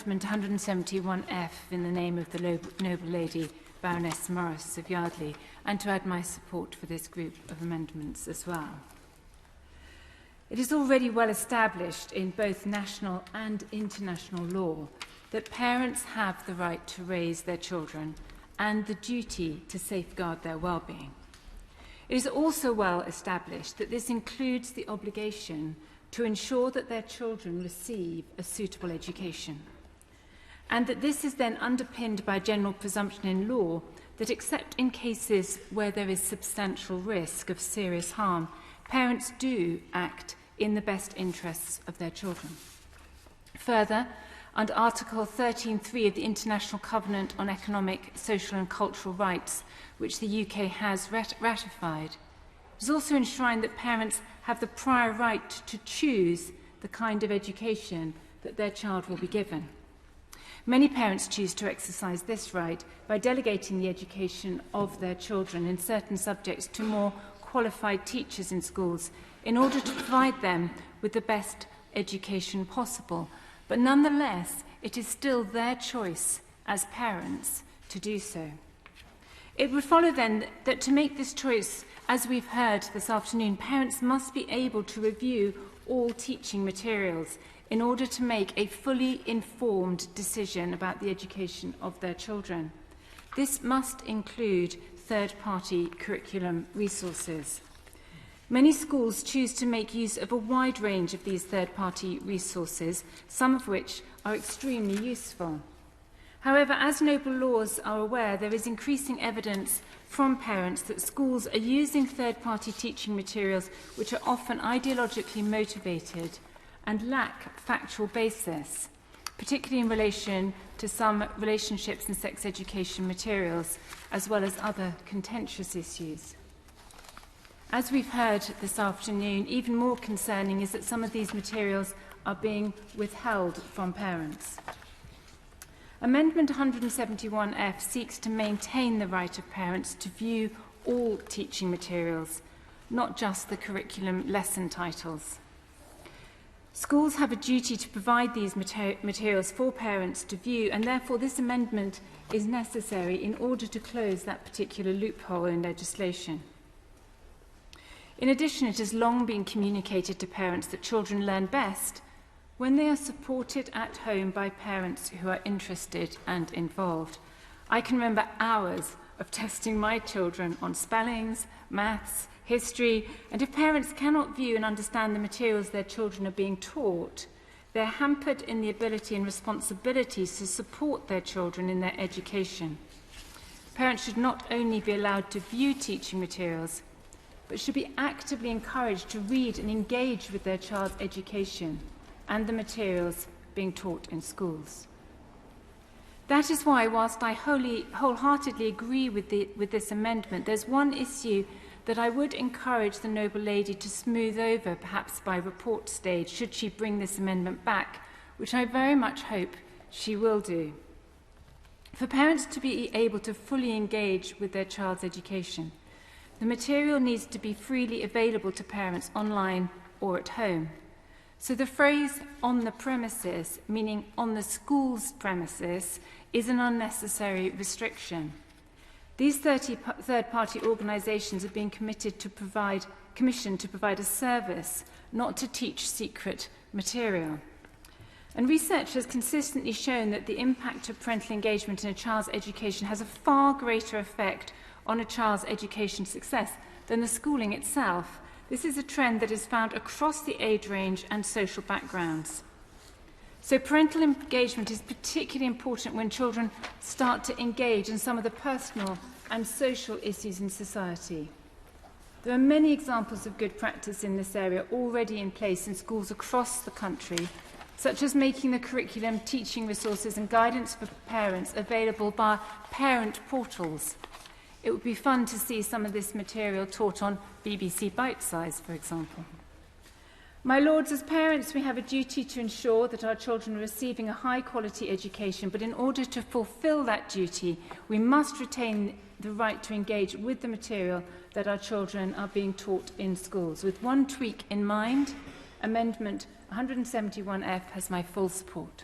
Amendment 171F in the name of the Noble Lady Baroness of Yardley, and to add my support for this group of amendments as well. It is already well established in both national and international law that parents have the right to raise their children and the duty to safeguard their well-being. It is also well established that this includes the obligation to ensure that their children receive a suitable education, and that this is then underpinned by a general presumption in law that except in cases where there is substantial risk of serious harm, parents do act in the best interests of their children. Further, under Article 13.3 of the International Covenant on Economic, Social and Cultural Rights, which the UK has ratified, it is also enshrined that parents have the prior right to choose the kind of education that their child will be given. Many parents choose to exercise this right by delegating the education of their children in certain subjects to more qualified teachers in schools in order to provide them with the best education possible. But nonetheless, it is still their choice as parents to do so. It would follow then that to make this choice, as we've heard this afternoon, parents must be able to review all teaching materials in order to make a fully informed decision about the education of their children. This must include third-party curriculum resources. Many schools choose to make use of a wide range of these third-party resources, some of which are extremely useful. However, as Noble Laws are aware, there is increasing evidence from parents that schools are using third-party teaching materials which are often ideologically motivated and lack factual basis, particularly in relation to some relationships and sex education materials, as well as other contentious issues. As we've heard this afternoon, even more concerning is that some of these materials are being withheld from parents. Amendment 171F seeks to maintain the right of parents to view all teaching materials, not just the curriculum lesson titles. Schools have a duty to provide these materials for parents to view, and therefore this amendment is necessary in order to close that particular loophole in legislation. In addition, it has long been communicated to parents that children learn best when they are supported at home by parents who are interested and involved. I can remember hours of testing my children on spellings, maths, history, and if parents cannot view and understand the materials their children are being taught, they're hampered in the ability and responsibilities to support their children in their education. Parents should not only be allowed to view teaching materials, but should be actively encouraged to read and engage with their child's education and the materials being taught in schools. That is why, whilst I wholeheartedly agree with this amendment, there's one issue that I would encourage the Noble Lady to smooth over, perhaps by report stage, should she bring this amendment back, which I very much hope she will do. For parents to be able to fully engage with their child's education, the material needs to be freely available to parents online or at home. So the phrase "on the premises," meaning on the school's premises, is an unnecessary restriction. These third-party organisations are being commissioned to provide a service, not to teach secret material. And research has consistently shown that the impact of parental engagement in a child's education has a far greater effect on a child's education success than the schooling itself. This is a trend that is found across the age range and social backgrounds. So parental engagement is particularly important when children start to engage in some of the personal and social issues in society. There are many examples of good practice in this area already in place in schools across the country, such as making the curriculum, teaching resources and guidance for parents available via parent portals. It would be fun to see some of this material taught on BBC Bite Size, for example. My lords, as parents, we have a duty to ensure that our children are receiving a high-quality education, but in order to fulfil that duty, we must retain the right to engage with the material that our children are being taught in schools. With one tweak in mind, Amendment 171F has my full support.